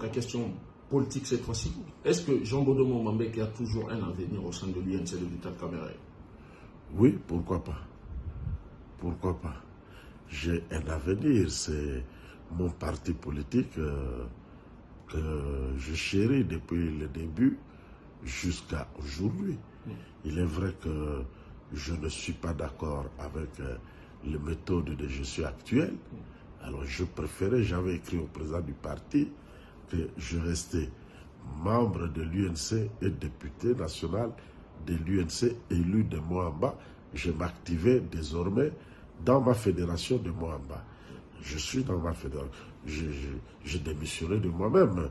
La question politique cette fois-ci, est-ce que Jean Bodo Mambeki a toujours un avenir au sein de l'UNC de Vital Kamerhe? Oui, pourquoi pas. Pourquoi pas. J'ai un avenir, c'est mon parti politique que je chéris depuis le début jusqu'à aujourd'hui. Il est vrai que je ne suis pas d'accord avec les méthodes de gestion actuelles. Alors je préférais, j'avais écrit au président du parti que je restais membre de l'UNC et député national de l'UNC élu de Moamba. Je m'activais désormais dans ma fédération de Moamba. Je suis dans ma fédération. J'ai démissionné de moi-même,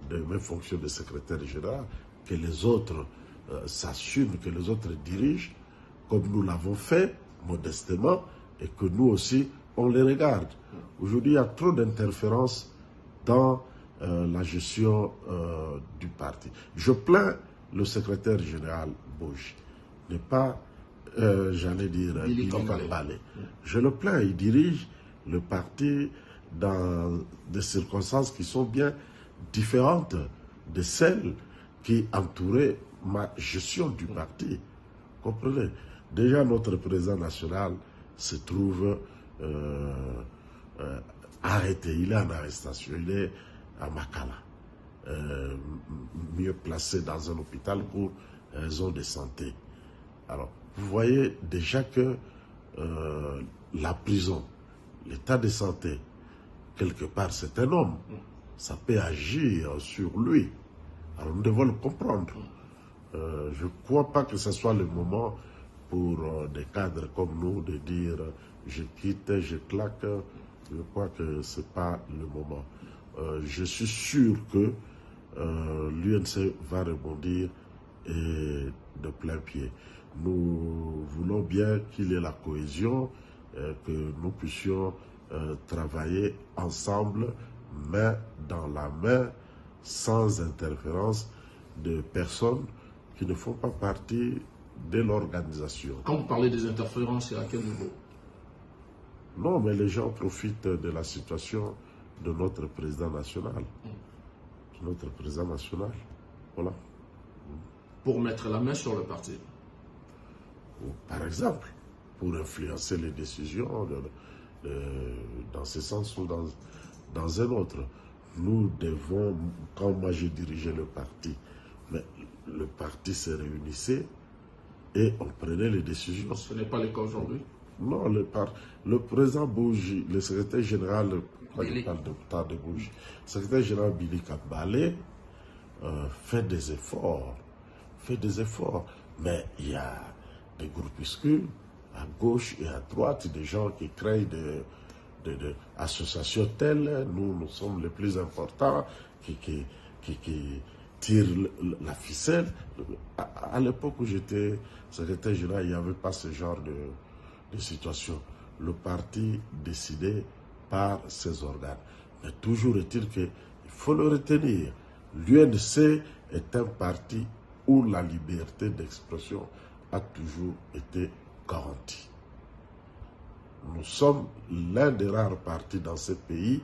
de mes fonctions de secrétaire général, que les autres s'assument, que les autres dirigent, comme nous l'avons fait modestement, et que nous aussi, on les regarde. Aujourd'hui, il y a trop d'interférences dans la gestion du parti. Je plains le secrétaire général Bouge, n'est pas, j'allais dire, Billy Kambale. Je le plains, il dirige le parti dans des circonstances qui sont bien différentes de celles qui entouraient ma gestion du parti. Comprenez? Déjà, notre président national se trouve arrêté, il est en arrestation, il est à Makala, mieux placé dans un hôpital pour raison de santé. Alors, vous voyez déjà que la prison, l'état de santé, quelque part, c'est un homme. Ça peut agir sur lui. Alors, nous devons le comprendre. Je ne crois pas que ce soit le moment pour des cadres comme nous de dire je quitte, je claque. Je crois que ce n'est pas le moment. Je suis sûr que l'UNC va rebondir et de plein pied. Nous voulons bien qu'il y ait la cohésion, que nous puissions travailler ensemble, main dans la main, sans interférence de personnes qui ne font pas partie de l'organisation. Quand vous parlez des interférences, c'est à quel niveau? Non, mais les gens profitent de la situation de notre président national. Notre président national, voilà. Pour mettre la main sur le parti? Par exemple, pour influencer les décisions dans ce sens ou dans un autre. Nous devons, quand moi j'ai dirigé le parti, mais le parti se réunissait et on prenait les décisions. Ce n'est pas le cas aujourd'hui? Non, le président Bougie, le secrétaire général, je parle de Bougie, le secrétaire général Billy Kambale fait des efforts, mais il y a des groupuscules à gauche et à droite, des gens qui créent des associations telles, nous sommes les plus importants, qui tirent la ficelle. À l'époque où j'étais secrétaire général, il n'y avait pas ce genre de situation. Le parti décidait par ses organes. Mais toujours est-il qu'il faut le retenir. L'UNC est un parti où la liberté d'expression a toujours été garantie. Nous sommes l'un des rares partis dans ce pays